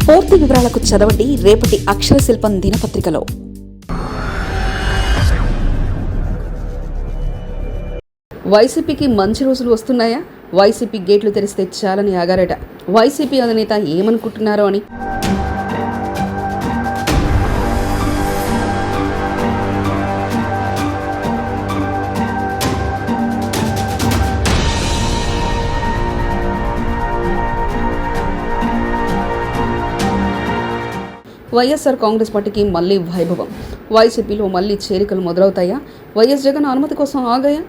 పూర్తి వివరాలకు చదవండి రేపటి అక్షర శిల్పం దినపత్రికలో. వైసీపీకి మంచి రోజులు వస్తున్నాయా? వైసీపీ గేట్లు తెరిస్తే చాలని ఆగారట. వైసీపీ అధినేత ఏమనుకుంటున్నారో అని. వైఎస్ఆర్ కాంగ్రెస్ పార్టీకి మళ్లీ వైభవం. వైసీపీలో మళ్లీ చేరికలు మొదలవుతాయా? వైఎస్ జగన్ అనుమతి కోసం ఆగాయా?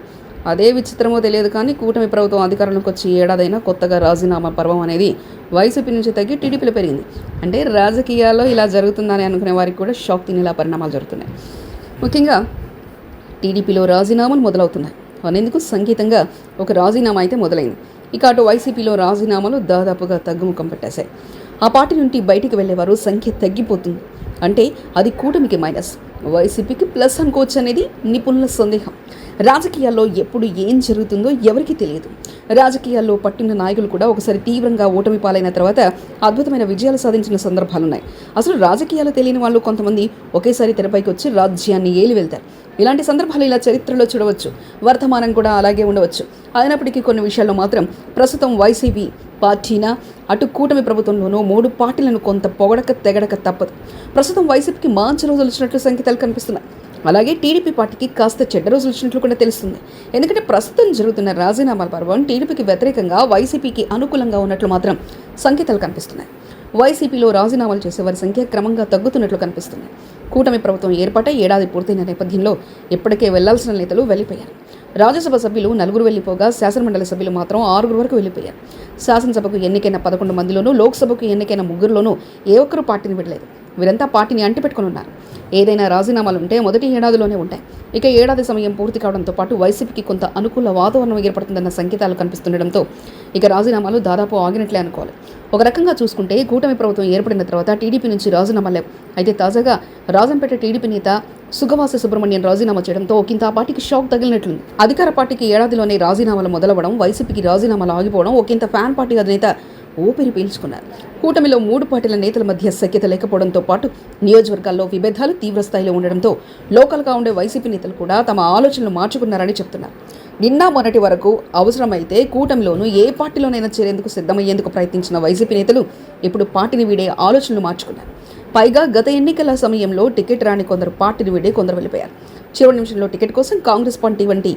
అదే విచిత్రమో తెలియదు కానీ కూటమి ప్రభుత్వం అధికారంలోకి వచ్చి ఏడాదైనా కొత్తగా రాజీనామా పర్వం అనేది వైసీపీ నుంచి తగ్గి టీడీపీలో పెరిగింది. అంటే రాజకీయాల్లో ఇలా జరుగుతుందని అనుకునే వారికి కూడా షాక్ తినేలా పరిణామాలు జరుగుతున్నాయి. ముఖ్యంగా టీడీపీలో రాజీనామాలు మొదలవుతున్నాయి అనేందుకు సంకేతంగా ఒక రాజీనామా అయితే మొదలైంది. ఇక అటు వైసీపీలో రాజీనామాలు దాదాపుగా తగ్గుముఖం పట్టేశాయి. ఆ పార్టీ నుండి బయటికి వెళ్లేవారు సంఖ్య తగ్గిపోతుంది. అంటే అది కూటమికి మైనస్, వైసీపీకి ప్లస్ అనుకోవచ్చు అనేది నిపుణుల సందేహం. రాజకీయాల్లో ఎప్పుడు ఏం జరుగుతుందో ఎవరికీ తెలియదు. రాజకీయాల్లో పట్టిన నాయకులు కూడా ఒకసారి తీవ్రంగా ఓటమి పాలైన తర్వాత అద్భుతమైన విజయాలు సాధించిన సందర్భాలున్నాయి. అసలు రాజకీయాలు తెలియని వాళ్ళు కొంతమంది ఒకేసారి తెరపైకి వచ్చి రాజ్యాన్ని ఏలి వెళ్తారు. ఇలాంటి సందర్భాలు ఇలా చరిత్రలో చూడవచ్చు. వర్తమానం కూడా అలాగే ఉండవచ్చు. అయినప్పటికీ కొన్ని విషయాల్లో మాత్రం ప్రస్తుతం వైసీపీ పార్టీనా అటు కూటమి ప్రభుత్వంలోనూ 3 పార్టీలను కొంత పొగడక తెగడక తప్పదు. ప్రస్తుతం వైసీపీకి మంచి రోజులు వచ్చినట్లు సంకేతాలు కనిపిస్తున్నాయి. అలాగే టీడీపీ పార్టీకి కాస్త చెడ్డ రోజులు వచ్చినట్లు కూడా తెలుస్తుంది. ఎందుకంటే ప్రస్తుతం జరుగుతున్న రాజీనామాల పర్వం టీడీపీకి వ్యతిరేకంగా వైసీపీకి అనుకూలంగా ఉన్నట్లు మాత్రం సంకేతాలు కనిపిస్తున్నాయి. వైసీపీలో రాజీనామాలు చేసేవారి సంఖ్య క్రమంగా తగ్గుతున్నట్లు కనిపిస్తుంది. కూటమి ప్రభుత్వం ఏర్పాటై ఏడాది పూర్తయిన నేపథ్యంలో ఇప్పటికే వెళ్లాల్సిన నేతలు వెళ్లిపోయారు. రాజ్యసభ సభ్యులు 4 వెళ్లిపోగా శాసనమండలి సభ్యులు మాత్రం 6 వరకు వెళ్లిపోయారు. శాసనసభకు ఎన్నికైన 11 మందిలోనూ లోక్సభకు ఎన్నికైన 3లోనూ ఏ ఒక్కరూ పార్టీని విడలేదు. వీరంతా పార్టీని అంటిపెట్టుకుని ఉన్నారు. ఏదైనా రాజీనామాలు ఉంటే మొదటి ఏడాదిలోనే ఉంటాయి. ఇక ఏడాది సమయం పూర్తి కావడంతో పాటు వైసీపీకి కొంత అనుకూల వాతావరణం ఏర్పడుతుందన్న సంకేతాలు కనిపిస్తుండటంతో ఇక రాజీనామాలు దాదాపు ఆగినట్లే అనుకోవాలి. ఒక రకంగా చూసుకుంటే కూటమి ప్రభుత్వం ఏర్పడిన తర్వాత టీడీపీ నుంచి రాజీనామాలు లేవు. అయితే తాజాగా రాజంపేట టీడీపీ నేత సుగవాస సుబ్రహ్మణ్యం రాజీనామా చేయడంతో ఒకంత ఆ పార్టీకి షాక్ తగిలినట్లుంది. అధికార పార్టీకి ఏడాదిలోనే రాజీనామాలు మొదలవడం, వైసీపీకి రాజీనామాలు ఆగిపోవడం ఒకంత ఫ్యాన్ పార్టీ అధినేత ఊపిరి పీల్చుకున్నారు. కూటమిలో 3 పార్టీల నేతల మధ్య సఖ్యత లేకపోవడంతో పాటు నియోజకవర్గాల్లో విభేదాలు తీవ్రస్థాయిలో ఉండడంతో లోకల్గా ఉండే వైసీపీ నేతలు కూడా తమ ఆలోచనలు మార్చుకున్నారని చెప్తున్నారు. నిన్న మొన్నటి వరకు అవసరమైతే కూటమిలోనూ ఏ పార్టీలోనైనా చేరేందుకు సిద్ధమయ్యేందుకు ప్రయత్నించిన వైసీపీ నేతలు ఇప్పుడు పార్టీని వీడే ఆలోచనలు మార్చుకున్నారు. పైగా గత ఎన్నికల సమయంలో టికెట్ రాని కొందరు పార్టీని వీడే కొందరు వెళ్ళిపోయారు. చివరి నిమిషంలో టికెట్ కోసం కాంగ్రెస్ పార్టీ వంటి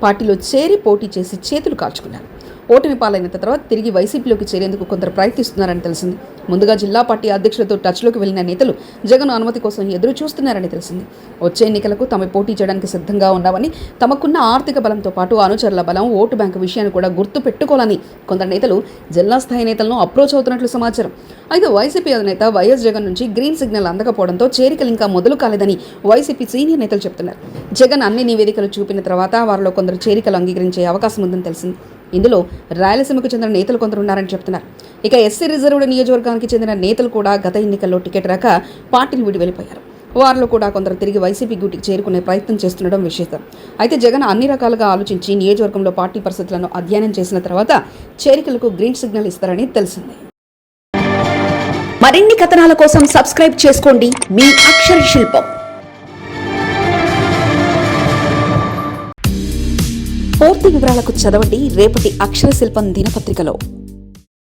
పార్టీలో చేరి పోటీ చేసి చేతులు కాల్చుకున్నారు. ఓటమి పాలైన తర్వాత తిరిగి వైసీపీలోకి చేరేందుకు కొందరు ప్రయత్నిస్తున్నారని తెలిసింది. ముందుగా జిల్లా పార్టీ అధ్యక్షులతో టచ్లోకి వెళ్లిన నేతలు జగన్ అనుమతి కోసం ఎదురు చూస్తున్నారని తెలిసింది. వచ్చే ఎన్నికలకు తాము పోటీ చేయడానికి సిద్ధంగా ఉన్నామని, తమకున్న ఆర్థిక బలంతో పాటు అనుచరుల బలం, ఓటు బ్యాంకు విషయాన్ని కూడా గుర్తు పెట్టుకోవాలని కొందరు నేతలు జిల్లా స్థాయి నేతలను అప్రోచ్ అవుతున్నట్లు సమాచారం. అయితే వైసీపీ అధినేత వైఎస్ జగన్ నుంచి గ్రీన్ సిగ్నల్ అందకపోవడంతో చేరికలు ఇంకా మొదలు కాలేదని వైసీపీ సీనియర్ నేతలు చెబుతున్నారు. జగన్ అన్ని నివేదికలు చూపిన తర్వాత వారిలో కొందరు చేరికలు అంగీకరించే అవకాశం ఉందని తెలిసింది. ఇందులో రాయలసీమకు చెందిన నేతలు కొందరు ఉన్నారని చెప్తున్నారు. ఇక ఎస్సీ రిజర్వ్డ్ నియోజకవర్గానికి చెందిన నేతలు కూడా గత ఎన్నికల్లో టికెట్ రాక పార్టీని విడి వెళ్ళిపోయారు. వారిలో కూడా కొందరు తిరిగి వైసీపీ గూటికి చేరుకునే ప్రయత్నం చేస్తుండడం విశేషం. అయితే జగన్ అన్ని రకాలుగా ఆలోచించి నియోజకవర్గంలో పార్టీ పరిస్థితులను అధ్యయనం చేసిన తర్వాత చేరికలకు గ్రీన్ సిగ్నల్ ఇస్తారని తెలిసింది. మరిన్ని కథనాల కోసం సబ్స్క్రైబ్ చేసుకోండి మీ అక్షర శిల్పం. పూర్తి వివరాలకు చదవండి రేపటి అక్షర శిల్పం దినపత్రికలో.